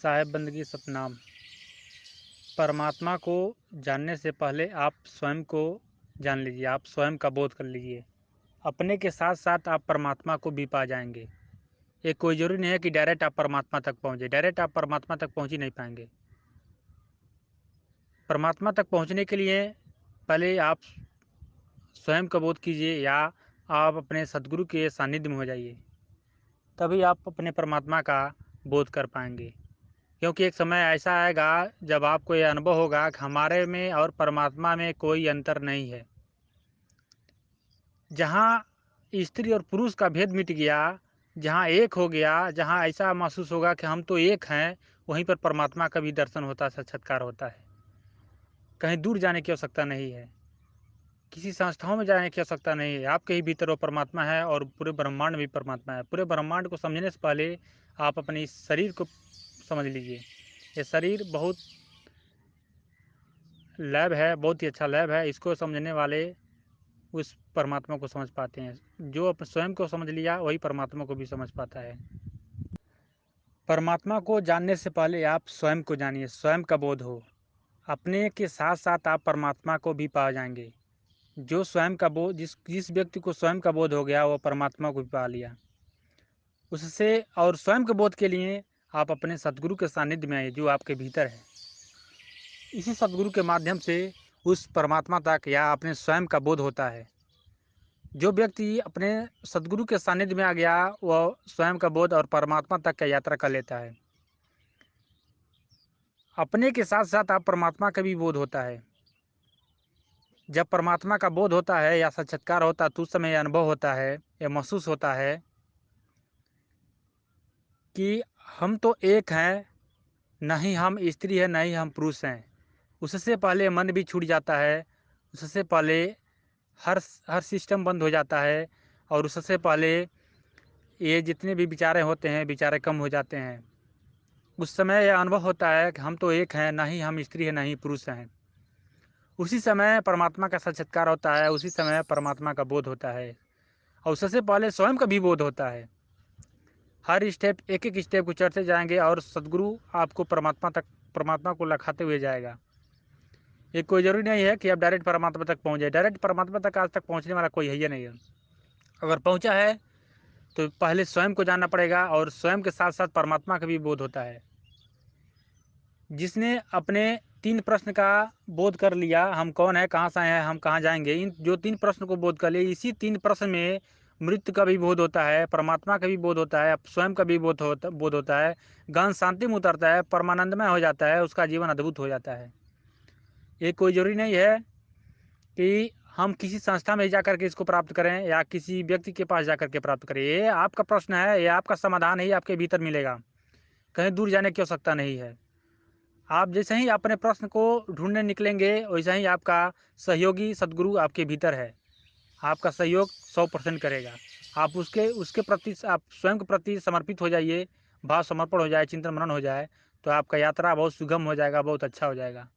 साहेब बंदगी सतनाम। परमात्मा को जानने से पहले आप स्वयं को जान लीजिए, आप स्वयं का बोध कर लीजिए। अपने के साथ साथ आप परमात्मा को भी पा जाएंगे। ये कोई ज़रूरी नहीं है कि डायरेक्ट आप परमात्मा तक पहुँचे। डायरेक्ट आप परमात्मा तक पहुँच ही नहीं पाएंगे। परमात्मा तक पहुँचने के लिए पहले आप स्वयं का बोध कीजिए, या आप अपने सदगुरु के सानिध्य में हो जाइए। तभी आप अपने परमात्मा का बोध कर पाएंगे। क्योंकि एक समय ऐसा आएगा जब आपको ये अनुभव होगा कि हमारे में और परमात्मा में कोई अंतर नहीं है। जहाँ स्त्री और पुरुष का भेद मिट गया, जहाँ एक हो गया, जहाँ ऐसा महसूस होगा कि हम तो एक हैं, वहीं पर परमात्मा का भी दर्शन होता है, साक्षात्कार होता है। कहीं दूर जाने की आवश्यकता नहीं है, किसी संस्थाओं में जाने की आवश्यकता नहीं है। आपके ही भीतर वो परमात्मा है और पूरे ब्रह्मांड में परमात्मा है। पूरे ब्रह्मांड को समझने से पहले आप अपने इस शरीर को समझ लीजिए। ये शरीर बहुत लैब है, बहुत ही अच्छा लैब है। इसको समझने वाले उस परमात्मा को समझ पाते हैं। जो स्वयं को समझ लिया वही परमात्मा को भी समझ पाता है। परमात्मा को जानने से पहले आप स्वयं को जानिए, स्वयं का बोध हो। अपने के साथ साथ आप परमात्मा को भी पा जाएंगे। जो स्वयं का बोध, जिस जिस व्यक्ति को स्वयं का बोध हो गया, वो परमात्मा को भी पा लिया। उससे और स्वयं के बोध के लिए आप अपने सदगुरु के सानिध्य में आइए, जो आपके भीतर है। इसी सदगुरु के माध्यम से उस परमात्मा तक या अपने स्वयं का बोध होता है। जो व्यक्ति अपने सदगुरु के सानिध्य में आ गया, वह स्वयं का बोध और परमात्मा तक का यात्रा कर लेता है। अपने के साथ साथ आप परमात्मा का भी बोध होता है। जब परमात्मा का बोध होता है या साक्षात्कार होता है, तो उस समय यह अनुभव होता है, यह महसूस होता है कि हम तो एक हैं, नहीं हम स्त्री हैं, नहीं हम पुरुष हैं। उससे पहले मन भी छूट जाता है, उससे पहले हर हर सिस्टम बंद हो जाता है, और उससे पहले ये जितने भी विचारें होते हैं, विचारें कम हो जाते हैं। उस समय यह अनुभव होता है कि हम तो एक हैं, ना ही हम स्त्री हैं, ना ही पुरुष हैं। उसी समय परमात्मा का साक्षात्कार होता है, उसी समय परमात्मा का बोध होता है, और उससे पहले स्वयं का भी बोध होता है। हर स्टेप, एक एक स्टेप को चढ़ते जाएंगे और सदगुरु आपको परमात्मा को लखाते हुए जाएगा। ये कोई ज़रूरी नहीं है कि आप डायरेक्ट परमात्मा तक पहुँच जाए। डायरेक्ट परमात्मा तक आज तक पहुँचने वाला कोई है ही नहीं है। अगर पहुँचा है तो पहले स्वयं को जानना पड़ेगा, और स्वयं के साथ साथ परमात्मा का भी बोध होता है। जिसने अपने 3 प्रश्न का बोध कर लिया, हम कौन है, कहाँ से आए हैं, हम कहाँ जाएंगे, इन जो 3 प्रश्न को बोध कर लिए, इसी 3 प्रश्न में मृत्यु का भी बोध होता है, परमात्मा का भी बोध होता है, स्वयं का भी बोध होता है। गहन शांति में उतरता है, परमानंदमय हो जाता है, उसका जीवन अद्भुत हो जाता है। ये कोई ज़रूरी नहीं है कि हम किसी संस्था में जा कर के इसको प्राप्त करें, या किसी व्यक्ति के पास जा कर के प्राप्त करें। ये आपका प्रश्न है, ये आपका समाधान ही आपके भीतर मिलेगा। कहीं दूर जाने की आवश्यकता नहीं है। आप जैसे ही अपने प्रश्न को ढूंढने निकलेंगे, वैसे ही आपका सहयोगी सदगुरु आपके भीतर है। आपका सहयोग 100% करेगा। आप उसके उसके प्रति, आप स्वयं के प्रति समर्पित हो जाइए, भाव समर्पण हो जाए, चिंतन मनन हो जाए, तो आपका यात्रा बहुत सुगम हो जाएगा, बहुत अच्छा हो जाएगा।